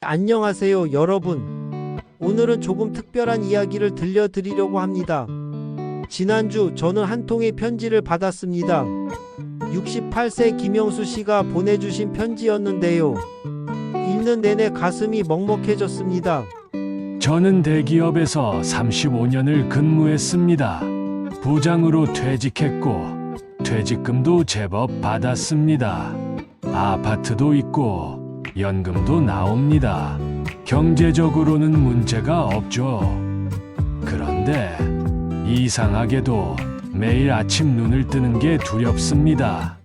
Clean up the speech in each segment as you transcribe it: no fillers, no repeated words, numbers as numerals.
안녕하세요, 여러분. 오늘은 조금 특별한 이야기를 들려드리려고 합니다. 지난주 저는 한 통의 편지를 받았습니다. 68세 김영수 씨가 보내주신 편지였는데요. 읽는 내내 가슴이 먹먹해졌습니다. 저는 대기업에서 35년을 근무했습니다. 부장으로 퇴직했고 퇴직금도 제법 받았습니다. 아파트도 있고 연금도 나옵니다. 경제적으로는 문제가 없죠. 그런데 이상하게도 매일 아침 눈을 뜨는 게 두렵습니다.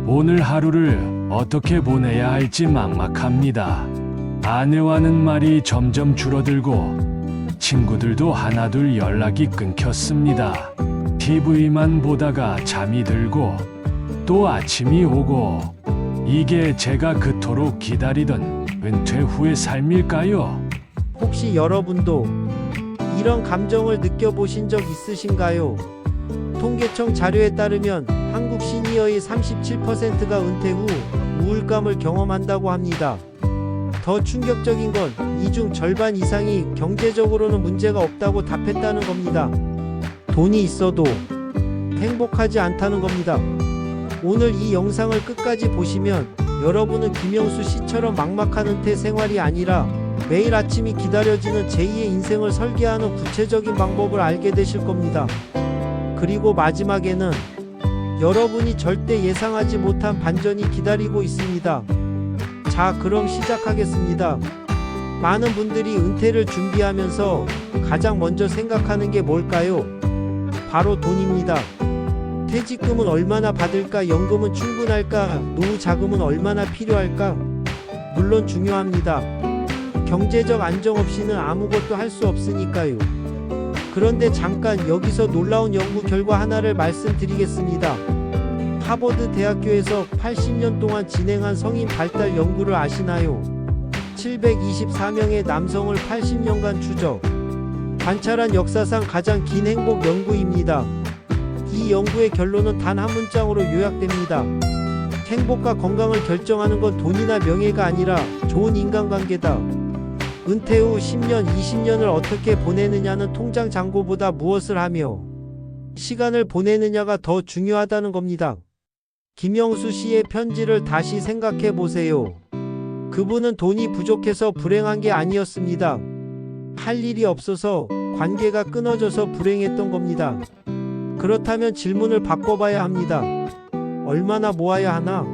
오늘 하루를 어떻게 보내야 할지 막막합니다. 아내와는 말이 점점 줄어들고 친구들도 하나둘 연락이 끊겼습니다. TV만 보다가 잠이 들고 또 아침이 오고 이게 제가 그토록 기다리던 은퇴 후의 삶일까요? 혹시 여러분도 이런 감정을 느껴보신 적 있으신가요? 통계청 자료에 따르면 한국 시니어의 37%가 은퇴 후 우울감을 경험한다고 합니다. 더 충격적인 건 이 중 절반 이상이 경제적으로는 문제가 없다고 답했다는 겁니다. 돈이 있어도 행복하지 않다는 겁니다. 오늘 이 영상을 끝까지 보시면 여러분은 김영수 씨처럼 막막한 은퇴 생활이 아니라 매일 아침이 기다려지는 제2의 인생을 설계하는 구체적인 방법을 알게 되실 겁니다. 그리고 마지막에는 여러분이 절대 예상하지 못한 반전이 기다리고 있습니다. 자, 그럼 시작하겠습니다. 많은 분들이 은퇴를 준비하면서 가장 먼저 생각하는 게 뭘까요? 바로 돈입니다. 퇴직금은 얼마나 받을까? 연금은 충분할까? 노후 자금은 얼마나 필요할까? 물론 중요합니다. 경제적 안정 없이는 아무것도 할 수 없으니까요. 그런데 잠깐 여기서 놀라운 연구 결과 하나를 말씀드리겠습니다. 하버드 대학교에서 80년 동안 진행한 성인 발달 연구를 아시나요? 724명의 남성을 80년간 추적, 관찰한 역사상 가장 긴 행복 연구입니다. 이 연구의 결론은 단 한 문장으로 요약됩니다. 행복과 건강을 결정하는 건 돈이나 명예가 아니라 좋은 인간관계다. 은퇴 후 10년, 20년을 어떻게 보내느냐는 통장 잔고보다 무엇을 하며 시간을 보내느냐가 더 중요하다는 겁니다. 김영수 씨의 편지를 다시 생각해 보세요. 그분은 돈이 부족해서 불행한 게 아니었습니다. 할 일이 없어서 관계가 끊어져서 불행했던 겁니다. 그렇다면 질문을 바꿔봐야 합니다. 얼마나 모아야 하나?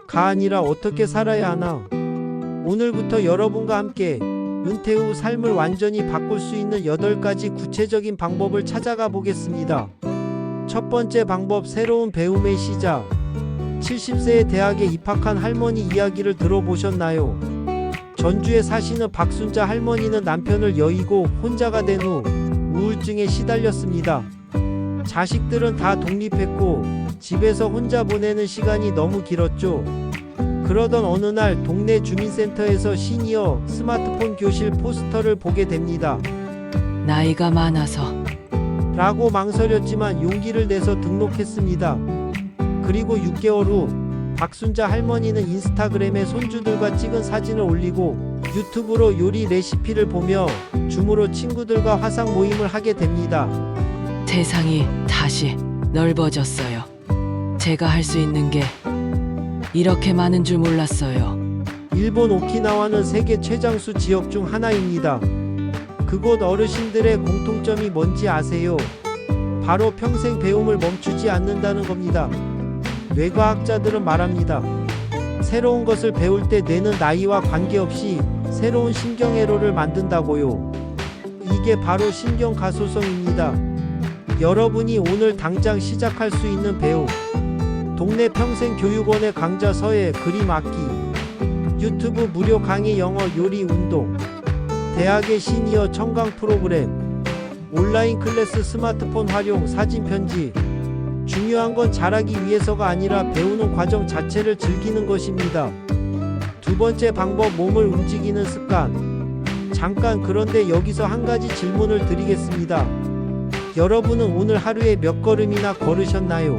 가 아니라 어떻게 살아야 하나? 오늘부터 여러분과 함께 은퇴 후 삶을 완전히 바꿀 수 있는 8가지 구체적인 방법을 찾아가 보겠습니다. 첫 번째 방법, 새로운 배움의 시작. 70세의 대학에 입학한 할머니 이야기를 들어보셨나요? 전주에 사시는 박순자 할머니는 남편을 여의고 혼자가 된 후 우울증에 시달렸습니다. 자식들은 다 독립했고 집에서 혼자 보내는 시간이 너무 길었죠. 그러던 어느 날 동네 주민센터에서 시니어 스마트폰 교실 포스터를 보게 됩니다. 나이가 많아서 라고 망설였지만 용기를 내서 등록했습니다. 그리고 6개월 후 박순자 할머니는 인스타그램에 손주들과 찍은 사진을 올리고 유튜브로 요리 레시피를 보며 줌으로 친구들과 화상 모임을 하게 됩니다. 세상이 다시 넓어졌어요. 제가 할 수 있는 게 이렇게 많은 줄 몰랐어요. 일본 오키나와는 세계 최장수 지역 중 하나입니다. 그곳 어르신들의 공통점이 뭔지 아세요? 바로 평생 배움을 멈추지 않는다는 겁니다. 뇌과학자들은 말합니다. 새로운 것을 배울 때 뇌는 나이와 관계없이 새로운 신경회로를 만든다고요. 이게 바로 신경가소성입니다. 여러분이 오늘 당장 시작할 수 있는 배움. 동네 평생교육원의 강좌 서예 그림 악기, 유튜브 무료 강의 영어 요리 운동, 대학의 시니어 청강 프로그램, 온라인 클래스 스마트폰 활용 사진 편지. 중요한 건 잘하기 위해서가 아니라 배우는 과정 자체를 즐기는 것입니다. 두 번째 방법, 몸을 움직이는 습관. 잠깐, 그런데 여기서 한 가지 질문을 드리겠습니다. 여러분은 오늘 하루에 몇 걸음이나 걸으셨나요?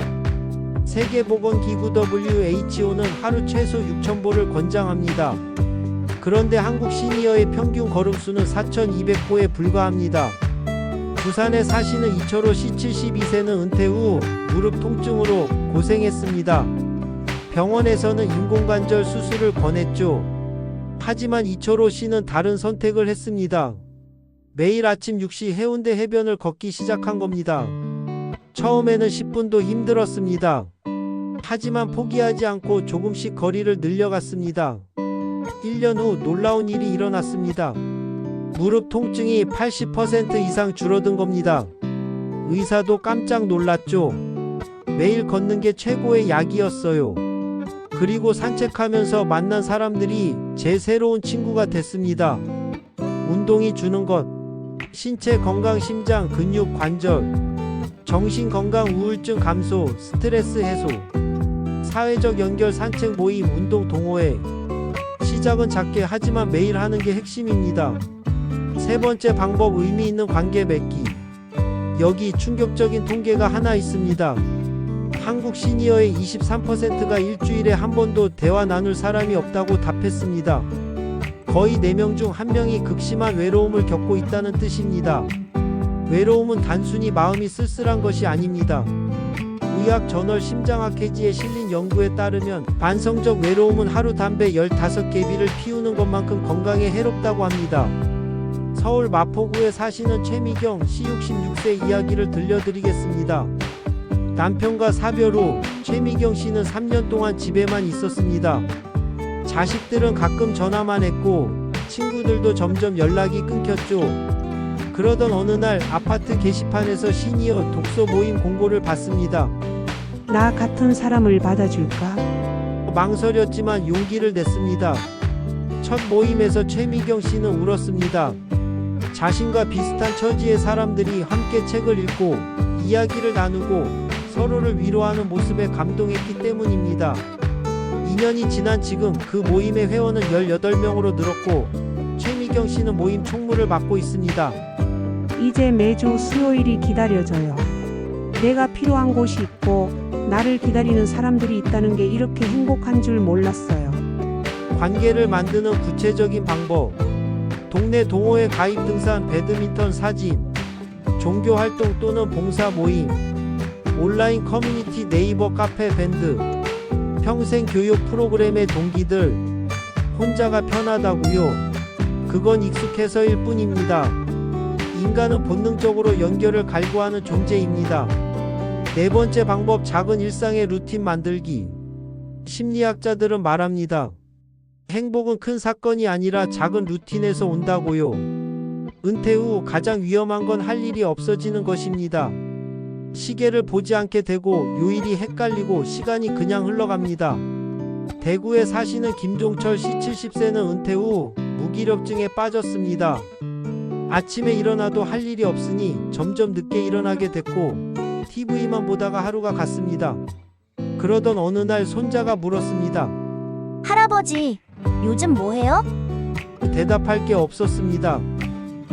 세계보건기구 WHO는 하루 최소 6,000보를 권장합니다. 그런데 한국 시니어의 평균 걸음수는 4,200보에 불과합니다. 부산에 사시는 이철호 씨 72세는 은퇴 후 무릎 통증으로 고생했습니다. 병원에서는 인공관절 수술을 권했죠. 하지만 이철호 씨는 다른 선택을 했습니다. 매일 아침 6시 해운대 해변을 걷기 시작한 겁니다. 처음에는 10분도 힘들었습니다. 하지만 포기하지 않고 조금씩 거리를 늘려갔습니다. 1년 후 놀라운 일이 일어났습니다. 무릎 통증이 80% 이상 줄어든 겁니다. 의사도 깜짝 놀랐죠. 매일 걷는 게 최고의 약이었어요. 그리고 산책하면서 만난 사람들이 제 새로운 친구가 됐습니다. 운동이 주는 것, 신체 건강, 심장, 근육, 관절, 정신 건강, 우울증 감소, 스트레스 해소, 사회적 연결, 산책, 모임, 운동, 동호회. 시작은 작게 하지만 매일 하는 게 핵심입니다. 세 번째 방법, 의미 있는 관계 맺기. 여기 충격적인 통계가 하나 있습니다. 한국 시니어의 23%가 일주일에 한 번도 대화 나눌 사람이 없다고 답했습니다. 거의 4명 중 1명이 극심한 외로움을 겪고 있다는 뜻입니다. 외로움은 단순히 마음이 쓸쓸한 것이 아닙니다. 의학 저널 심장학회지에 실린 연구에 따르면 반성적 외로움은 하루 담배 15개비를 피우는 것만큼 건강에 해롭다고 합니다. 서울 마포구에 사시는 최미경 씨 66세 이야기를 들려드리겠습니다. 남편과 사별 후 최미경 씨는 3년 동안 집에만 있었습니다. 자식들은 가끔 전화만 했고 친구들도 점점 연락이 끊겼죠. 그러던 어느 날 아파트 게시판에서 시니어 독서 모임 공고를 봤습니다. 나 같은 사람을 받아줄까? 망설였지만 용기를 냈습니다. 첫 모임에서 최미경 씨는 울었습니다. 자신과 비슷한 처지의 사람들이 함께 책을 읽고 이야기를 나누고 서로를 위로하는 모습에 감동했기 때문입니다. 2년이 지난 지금 그 모임의 회원은 18명으로 늘었고 최미경 씨는 모임 총무를 맡고 있습니다. 이제 매주 수요일이 기다려져요. 내가 필요한 곳이 있고 나를 기다리는 사람들이 있다는 게 이렇게 행복한 줄 몰랐어요. 관계를 만드는 구체적인 방법. 동네 동호회 가입, 등산, 배드민턴, 사진, 종교 활동 또는 봉사 모임, 온라인 커뮤니티, 네이버 카페, 밴드, 평생 교육 프로그램의 동기들. 혼자가 편하다고요? 그건 익숙해서일 뿐입니다. 인간은 본능적으로 연결을 갈구하는 존재입니다. 네 번째 방법, 작은 일상의 루틴 만들기. 심리학자들은 말합니다. 행복은 큰 사건이 아니라 작은 루틴에서 온다고요. 은퇴 후 가장 위험한 건 할 일이 없어지는 것입니다. 시계를 보지 않게 되고 요일이 헷갈리고 시간이 그냥 흘러갑니다. 대구에 사시는 김종철 씨 70세는 은퇴 후 무기력증에 빠졌습니다. 아침에 일어나도 할 일이 없으니 점점 늦게 일어나게 됐고 TV만 보다가 하루가 갔습니다. 그러던 어느 날 손자가 물었습니다. 할아버지, 요즘 뭐해요? 대답할 게 없었습니다.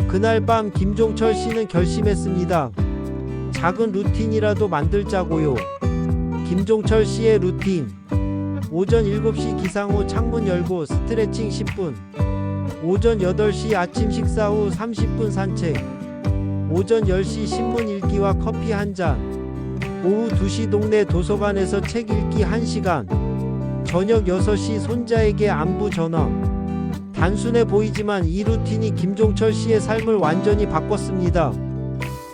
그날 밤 김종철 씨는 결심했습니다. 작은 루틴이라도 만들자고요. 김종철 씨의 루틴. 오전 7시 기상 후 창문 열고 스트레칭 10분. 오전 8시 아침 식사 후 30분 산책. 오전 10시 신문 읽기와 커피 한 잔. 오후 2시 동네 도서관에서 책 읽기 1시간. 저녁 6시 손자에게 안부 전화. 단순해 보이지만 이 루틴이 김종철 씨의 삶을 완전히 바꿨습니다.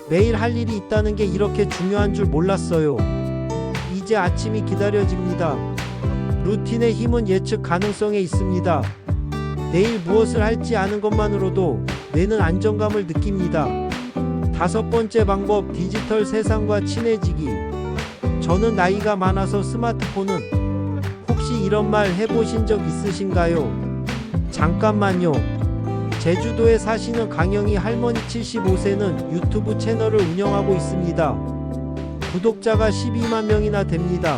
매일 할 일이 있다는 게 이렇게 중요한 줄 몰랐어요. 이제 아침이 기다려집니다. 루틴의 힘은 예측 가능성에 있습니다. 내일 무엇을 할지 아는 것만으로도 뇌는 안정감을 느낍니다. 다섯 번째 방법, 디지털 세상과 친해지기. 저는 나이가 많아서 스마트폰은, 혹시 이런 말 해보신 적 있으신가요? 잠깐만요. 제주도에 사시는 강영희 할머니 75세는 유튜브 채널을 운영하고 있습니다. 구독자가 12만 명이나 됩니다.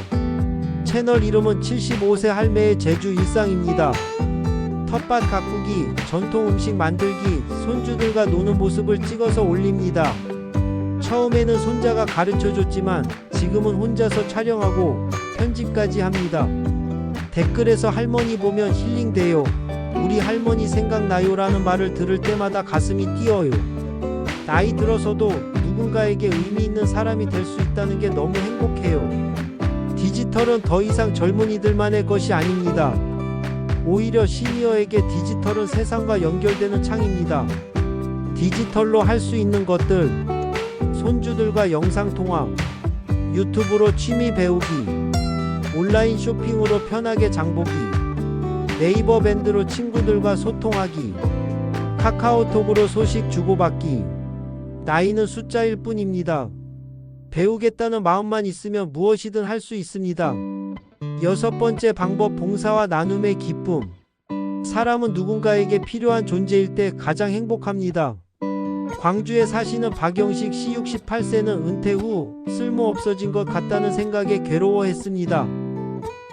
채널 이름은 75세 할매의 제주 일상입니다. 텃밭 가꾸기, 전통 음식 만들기, 손주들과 노는 모습을 찍어서 올립니다. 처음에는 손자가 가르쳐줬지만 지금은 혼자서 촬영하고 편집까지 합니다. 댓글에서 할머니 보면 힐링돼요. 우리 할머니 생각나요라는 말을 들을 때마다 가슴이 뛰어요. 나이 들어서도 누군가에게 의미 있는 사람이 될 수 있다는 게 너무 행복해요. 디지털은 더 이상 젊은이들만의 것이 아닙니다. 오히려 시니어에게 디지털은 세상과 연결되는 창입니다. 디지털로 할 수 있는 것들, 손주들과 영상통화, 유튜브로 취미 배우기, 온라인 쇼핑으로 편하게 장보기, 네이버 밴드로 친구들과 소통하기, 카카오톡으로 소식 주고받기. 나이는 숫자일 뿐입니다. 배우겠다는 마음만 있으면 무엇이든 할 수 있습니다. 6번째 방법, 봉사와 나눔의 기쁨. 사람은 누군가에게 필요한 존재일 때 가장 행복합니다. 광주에 사시는 박영식 씨 68세는 은퇴 후 쓸모 없어진 것 같다는 생각에 괴로워했습니다.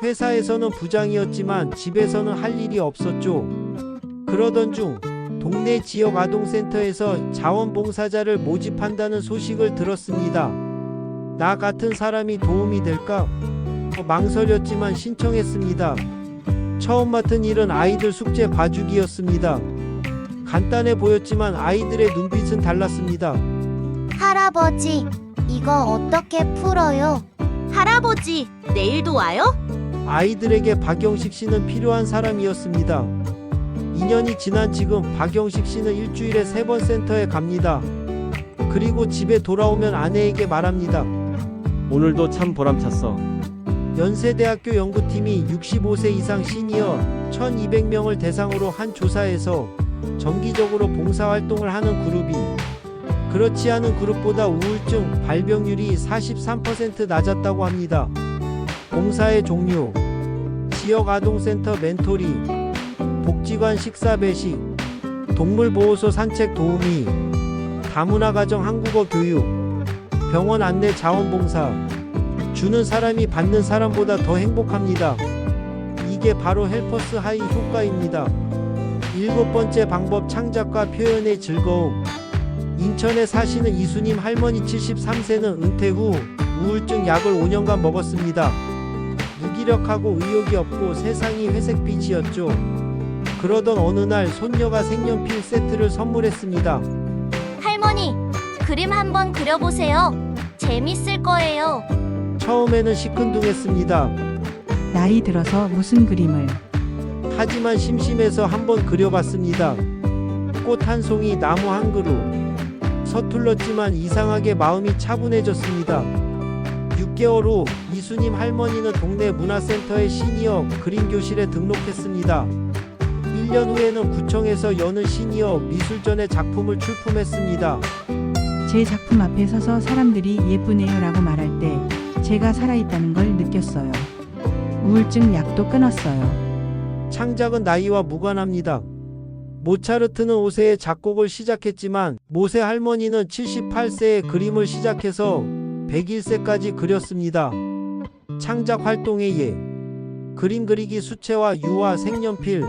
회사에서는 부장이었지만 집에서는 할 일이 없었죠. 그러던 중 동네 지역 아동센터에서 자원봉사자를 모집한다는 소식을 들었습니다. 나 같은 사람이 도움이 될까? 망설였지만 신청했습니다. 처음 맡은 일은 아이들 숙제 봐주기였습니다. 간단해 보였지만 아이들의 눈빛은 달랐습니다. 할아버지, 이거 어떻게 풀어요? 할아버지, 내일도 와요? 아이들에게 박영식 씨는 필요한 사람이었습니다. 2년이 지난 지금 박영식 씨는 일주일에 3번 센터에 갑니다. 그리고 집에 돌아오면 아내에게 말합니다. 오늘도 참 보람찼어. 연세대학교 연구팀이 65세 이상 시니어 1200명을 대상으로 한 조사에서 정기적으로 봉사활동을 하는 그룹이 그렇지 않은 그룹보다 우울증 발병률이 43% 낮았다고 합니다. 봉사의 종류, 지역아동센터 멘토링, 복지관 식사 배식, 동물보호소 산책 도우미, 다문화 가정 한국어 교육, 병원 안내 자원봉사. 주는 사람이 받는 사람보다 더 행복합니다. 이게 바로 헬퍼스 하이 효과입니다. 7번째 방법, 창작과 표현의 즐거움. 인천에 사시는 이수님 할머니 73세는 은퇴 후 우울증 약을 5년간 먹었습니다. 무기력하고 의욕이 없고 세상이 회색빛이었죠. 그러던 어느 날 손녀가 색연필 세트를 선물했습니다. 할머니, 그림 한번 그려보세요. 재밌을 거예요. 처음에는 시큰둥했습니다. 나이 들어서 무슨 그림을. 하지만 심심해서 한번 그려봤습니다. 꽃 한 송이, 나무 한 그루. 서툴렀지만 이상하게 마음이 차분해졌습니다. 6개월 후 이수님 할머니는 동네 문화센터의 시니어 그림 교실에 등록했습니다. 1년 후에는 구청에서 여는 시니어 미술전의 작품을 출품했습니다. 제 작품 앞에 서서 사람들이 예쁘네요 라고 말할 때 제가 살아있다는 걸 느꼈어요. 우울증 약도 끊었어요. 창작은 나이와 무관합니다. 모차르트는 5세에 작곡을 시작했지만 모세 할머니는 78세에 그림을 시작해서 101세까지 그렸습니다. 창작 활동의 예. 그림 그리기, 수채화, 유화, 색연필,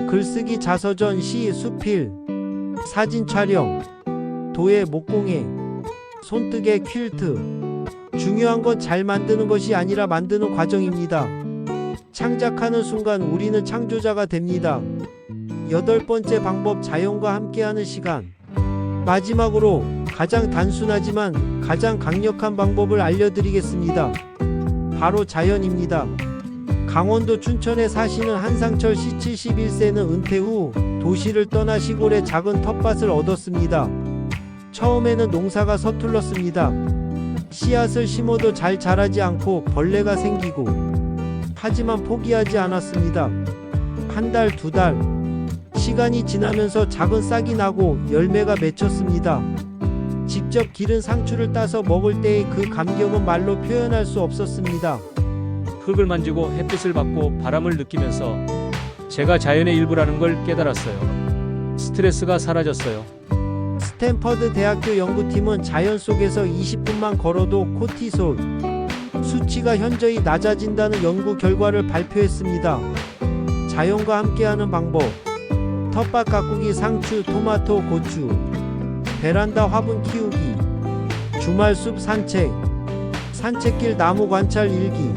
글쓰기, 자서전, 시, 수필, 사진 촬영, 도예, 목공예, 손뜨개, 퀼트. 중요한 건 잘 만드는 것이 아니라 만드는 과정입니다. 창작하는 순간 우리는 창조자가 됩니다. 8번째 방법, 자연과 함께하는 시간. 마지막으로 가장 단순하지만 가장 강력한 방법을 알려드리겠습니다. 바로 자연입니다. 강원도 춘천에 사시는 한상철 씨 71세는 은퇴 후 도시를 떠나 시골에 작은 텃밭을 얻었습니다. 처음에는 농사가 서툴렀습니다. 씨앗을 심어도 잘 자라지 않고 벌레가 생기고, 하지만 포기하지 않았습니다. 한 달, 2달. 시간이 지나면서 작은 싹이 나고 열매가 맺혔습니다. 직접 기른 상추를 따서 먹을 때의 그 감격은 말로 표현할 수 없었습니다. 흙을 만지고 햇빛을 받고 바람을 느끼면서 제가 자연의 일부라는 걸 깨달았어요. 스트레스가 사라졌어요. 스탠퍼드 대학교 연구팀은 자연 속에서 20분만 걸어도 코티솔 수치가 현저히 낮아진다는 연구 결과를 발표했습니다. 자연과 함께하는 방법. 텃밭 가꾸기, 상추, 토마토, 고추, 베란다 화분 키우기, 주말 숲 산책, 산책길 나무 관찰 일기,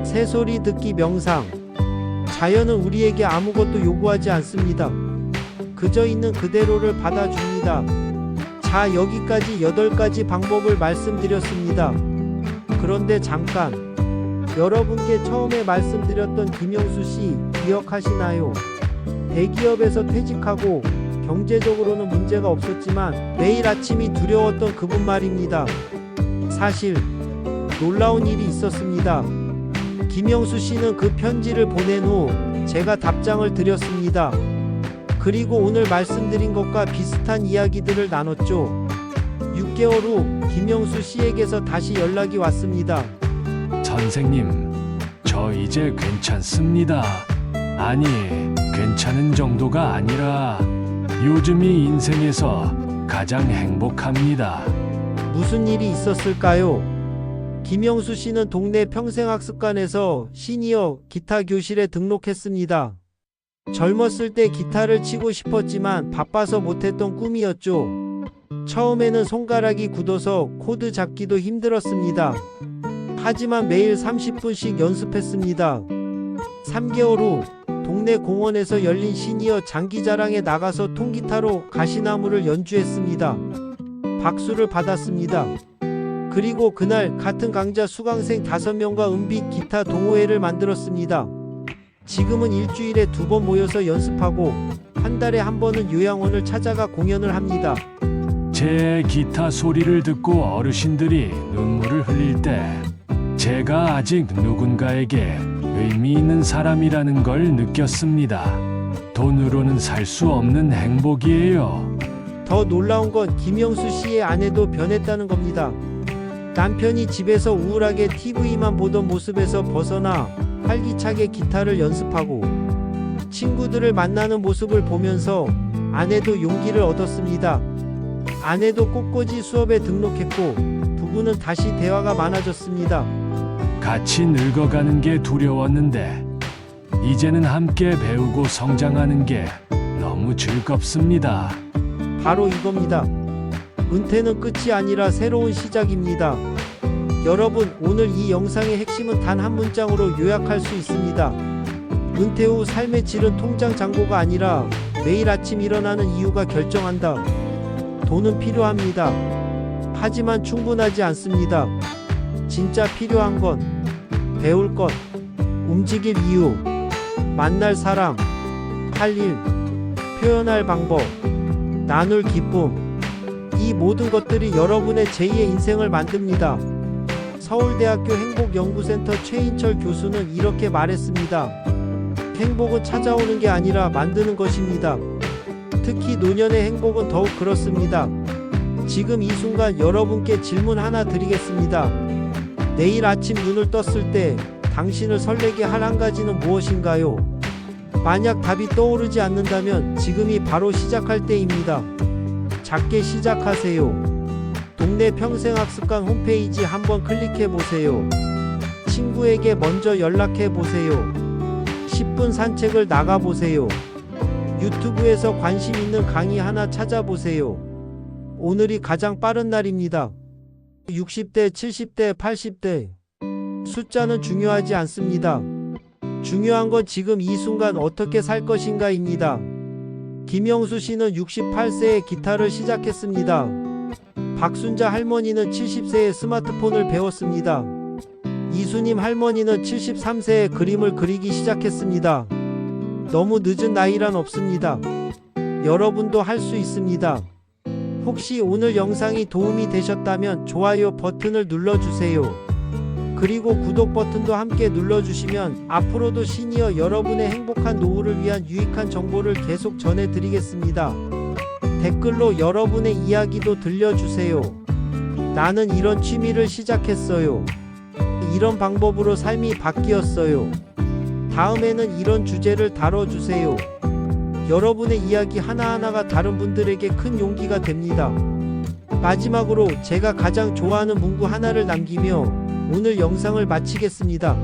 새소리 듣기 명상, 자연은 우리에게 아무것도 요구하지 않습니다. 그저 있는 그대로를 받아줍니다. 자, 여기까지 8가지 방법을 말씀드렸습니다. 그런데 잠깐, 여러분께 처음에 말씀드렸던 김영수 씨 기억하시나요? 대기업에서 퇴직하고 경제적으로는 문제가 없었지만 매일 아침이 두려웠던 그분 말입니다. 사실 놀라운 일이 있었습니다. 김영수 씨는 그 편지를 보낸 후 제가 답장을 드렸습니다. 그리고 오늘 말씀드린 것과 비슷한 이야기들을 나눴죠. 6개월 후 김영수 씨에게서 다시 연락이 왔습니다. 선생님, 저 이제 괜찮습니다. 아니, 괜찮은 정도가 아니라 요즘이 인생에서 가장 행복합니다. 무슨 일이 있었을까요? 김영수 씨는 동네 평생학습관에서 시니어 기타 교실에 등록했습니다. 젊었을 때 기타를 치고 싶었지만 바빠서 못했던 꿈이었죠. 처음에는 손가락이 굳어서 코드 잡기도 힘들었습니다. 하지만 매일 30분씩 연습했습니다. 3개월 후 동네 공원에서 열린 시니어 장기자랑에 나가서 통기타로 가시나무를 연주했습니다. 박수를 받았습니다. 그리고 그날 같은 강좌 수강생 5명과 은빛 기타 동호회를 만들었습니다. 지금은 일주일에 2번 모여서 연습하고 한 달에 한 번은 요양원을 찾아가 공연을 합니다. 제 기타 소리를 듣고 어르신들이 눈물을 흘릴 때 제가 아직 누군가에게 의미 있는 사람이라는 걸 느꼈습니다. 돈으로는 살 수 없는 행복이에요. 더 놀라운 건 김영수 씨의 아내도 변했다는 겁니다. 남편이 집에서 우울하게 TV만 보던 모습에서 벗어나 활기차게 기타를 연습하고 친구들을 만나는 모습을 보면서 아내도 용기를 얻었습니다. 아내도 꽃꽂이 수업에 등록했고 부부는 다시 대화가 많아졌습니다. 같이 늙어가는 게 두려웠는데 이제는 함께 배우고 성장하는 게 너무 즐겁습니다. 바로 이겁니다. 은퇴는 끝이 아니라 새로운 시작입니다. 여러분, 오늘 이 영상의 핵심은 단 한 문장으로 요약할 수 있습니다. 은퇴 후 삶의 질은 통장 잔고가 아니라 매일 아침 일어나는 이유가 결정한다. 돈은 필요합니다. 하지만 충분하지 않습니다. 진짜 필요한 건 배울 것, 움직일 이유, 만날 사람, 할 일, 표현할 방법, 나눌 기쁨. 이 모든 것들이 여러분의 제2의 인생을 만듭니다. 서울대학교 행복연구센터 최인철 교수는 이렇게 말했습니다. 행복은 찾아오는 게 아니라 만드는 것입니다. 특히 노년의 행복은 더욱 그렇습니다. 지금 이 순간 여러분께 질문 하나 드리겠습니다. 내일 아침 눈을 떴을 때 당신을 설레게 할 한 가지는 무엇인가요? 만약 답이 떠오르지 않는다면 지금이 바로 시작할 때입니다. 작게 시작하세요. 동네 평생학습관 홈페이지 한번 클릭해 보세요. 친구에게 먼저 연락해 보세요. 10분 산책을 나가 보세요. 유튜브에서 관심 있는 강의 하나 찾아보세요. 오늘이 가장 빠른 날입니다. 60대, 70대, 80대. 숫자는 중요하지 않습니다. 중요한 건 지금 이 순간 어떻게 살 것인가입니다. 김영수 씨는 68세에 기타를 시작했습니다. 박순자 할머니는 70세에 스마트폰을 배웠습니다. 이수님 할머니는 73세에 그림을 그리기 시작했습니다. 너무 늦은 나이란 없습니다. 여러분도 할 수 있습니다. 혹시 오늘 영상이 도움이 되셨다면 좋아요 버튼을 눌러주세요. 그리고 구독 버튼도 함께 눌러주시면 앞으로도 시니어 여러분의 행복한 노후를 위한 유익한 정보를 계속 전해드리겠습니다. 댓글로 여러분의 이야기도 들려주세요. 나는 이런 취미를 시작했어요. 이런 방법으로 삶이 바뀌었어요. 다음에는 이런 주제를 다뤄주세요. 여러분의 이야기 하나하나가 다른 분들에게 큰 용기가 됩니다. 마지막으로 제가 가장 좋아하는 문구 하나를 남기며 오늘 영상을 마치겠습니다.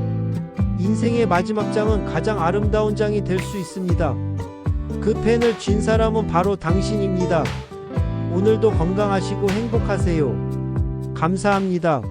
인생의 마지막 장은 가장 아름다운 장이 될 수 있습니다. 그 펜을 쥔 사람은 바로 당신입니다. 오늘도 건강하시고 행복하세요. 감사합니다.